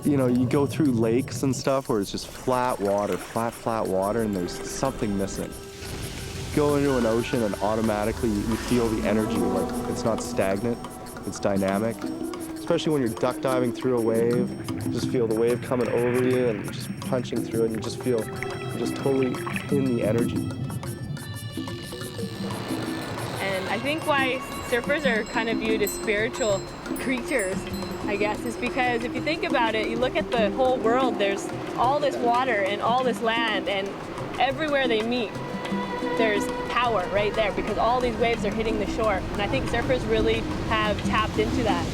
You know, you go through lakes and stuff where it's just flat water, flat water, and there's something missing. Go into an ocean and automatically you feel the energy, like it's not stagnant, it's dynamic. Especially when you're duck diving through a wave, you just feel the wave coming over you and you're just punching through it, and you just feel you're just totally in the energy. And I think why surfers are kind of viewed as spiritual creatures, I guess, is because if you think about it, you look at the whole world, there's all this water and all this land, and everywhere they meet, there's power right there because all these waves are hitting the shore. And I think surfers really have tapped into that.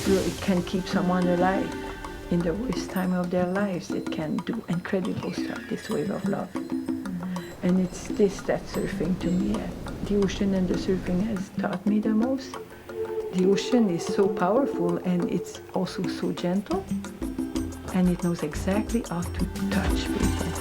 It can keep someone alive in the worst time of their lives. It can do incredible stuff, this wave of love. And it's this that's surfing to me. The ocean and the surfing has taught me the most. The ocean is so powerful and it's also so gentle. And it knows exactly how to touch people.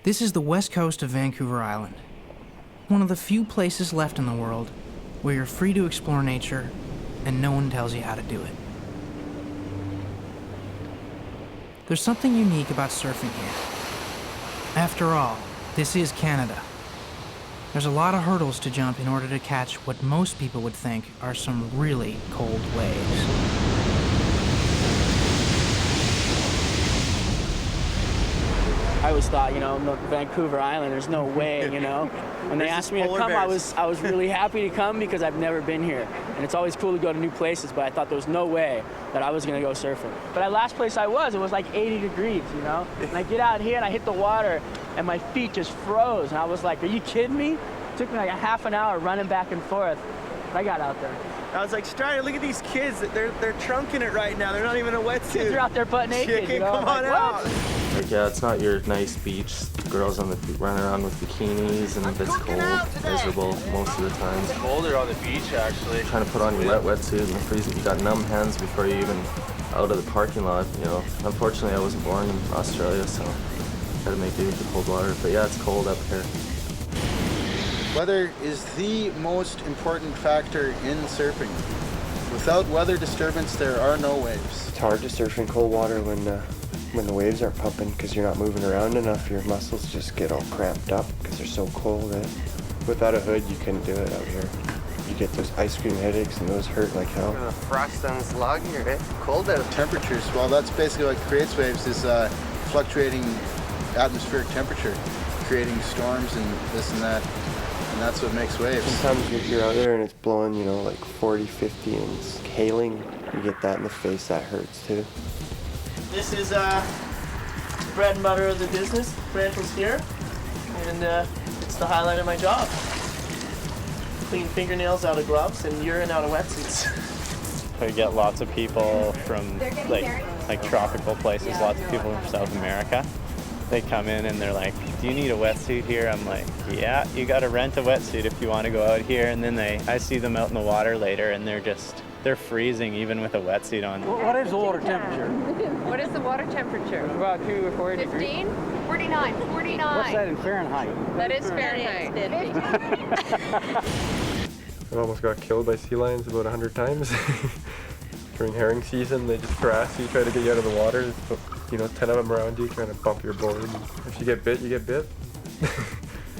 This is the west coast of Vancouver Island, one of the few places left in the world where you're free to explore nature and no one tells you how to do it. There's something unique about surfing here. After all, this is Canada. There's a lot of hurdles to jump in order to catch what most people would think are some really cold waves. I always thought, Vancouver Island, there's no way, When they asked me to come, I was really happy to come because I've never been here. And it's always cool to go to new places, but I thought there was no way that I was going to go surfing. But at last place I was, it was like 80 degrees, And I get out here and I hit the water and my feet just froze. And I was like, are you kidding me? It took me like a half an hour running back and forth. But I got out there. I was like, Strider, look at these kids. They're trunking it right now. They're not even in a wetsuit. Kids are out there butt naked, Chicken, come on out. Like, yeah, it's not your nice beach. Girls on the running around with bikinis, and it's cold, miserable most of the time. It's colder on the beach, actually. Trying to put on your wet wetsuit and freezing. You got numb hands before you even out of the parking lot. Unfortunately, I wasn't born in Australia, so got to make do with the cold water. But yeah, it's cold up here. Weather is the most important factor in surfing. Without weather disturbance, there are no waves. It's hard to surf in cold water when the waves aren't pumping because you're not moving around enough. Your muscles just get all cramped up because they're so cold. Without a hood, you couldn't do it out here. You get those ice cream headaches and those hurt like hell. The frost on this log here, eh? Cold out. Temperatures, well, that's basically what creates waves, is fluctuating atmospheric temperature, creating storms and this and that. And that's what makes waves. Sometimes if you're out there and it's blowing, like 40, 50 and it's hailing, you get that in the face, that hurts too. This is bread and butter of the business, rentals here, and it's the highlight of my job. Clean fingernails out of gloves and urine out of wetsuits. I get lots of people from like tropical places, lots of people from South America. They come in and they're like, do you need a wetsuit here? I'm like, yeah, you gotta rent a wetsuit if you want to go out here. And then I see them out in the water later and they're freezing even with a wetsuit on. What is the water temperature? What is the water temperature? About 2 or 4 degrees. 15? 49. 49. What's that in Fahrenheit? That is Fahrenheit. I've almost got killed by sea lions about 100 times. During herring season, they just harass you, try to get you out of the water. 10 of them around you trying to bump your board. If you get bit, you get bit.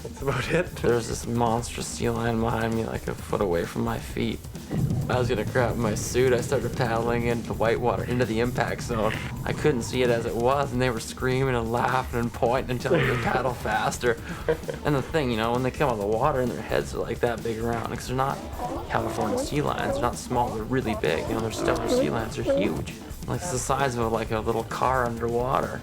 That's about it. There was this monstrous sea lion behind me, like a foot away from my feet. I was gonna grab my suit. I started paddling into the whitewater, into the impact zone. I couldn't see it as it was, and they were screaming and laughing and pointing and telling me to paddle faster. And the thing, when they come out of the water and their heads are like that big around, because they're not California sea lions, they're not small, they're really big. They're stellar sea lions, they're huge. Like it's the size of a little car underwater.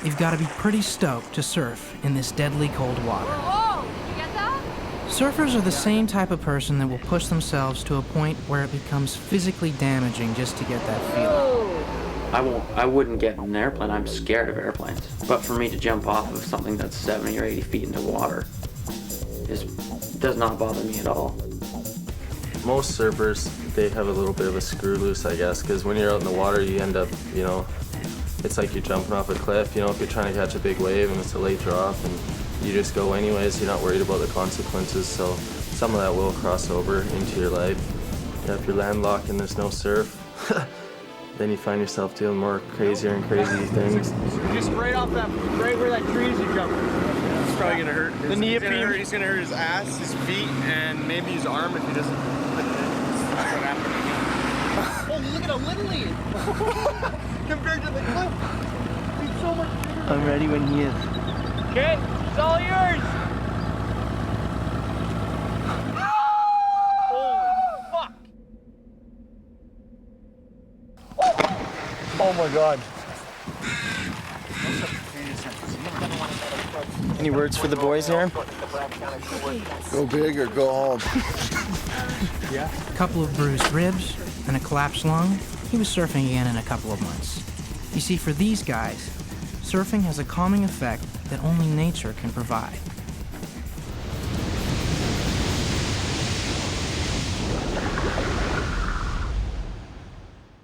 You've got to be pretty stoked to surf in this deadly cold water. Whoa! You get that? Surfers are the same type of person that will push themselves to a point where it becomes physically damaging just to get that feeling. I wouldn't get in an airplane. I'm scared of airplanes. But for me to jump off of something that's 70 or 80 feet into water does not bother me at all. Most surfers, they have a little bit of a screw loose, I guess, because when you're out in the water, you end up, you know, it's like you're jumping off a cliff. You know, if you're trying to catch a big wave and it's a late drop and you just go anyways, you're not worried about the consequences, so some of that will cross over into your life. Yeah, if you're landlocked and there's no surf, then you find yourself doing more crazier and crazy things. Just right off that, right where that tree is, you jump. It's probably gonna hurt. The knee He's gonna hurt his ass, his feet, and maybe his arm if he doesn't. That's what happened. Oh, look at how little he is. Compared to the cliff. He's so much bigger. I'm ready when he is. Okay, it's all yours. Holy fuck. Oh my god. Any words for the boys here? Go big or go home. A couple of bruised ribs and a collapsed lung, he was surfing again in a couple of months. You see, for these guys, surfing has a calming effect that only nature can provide.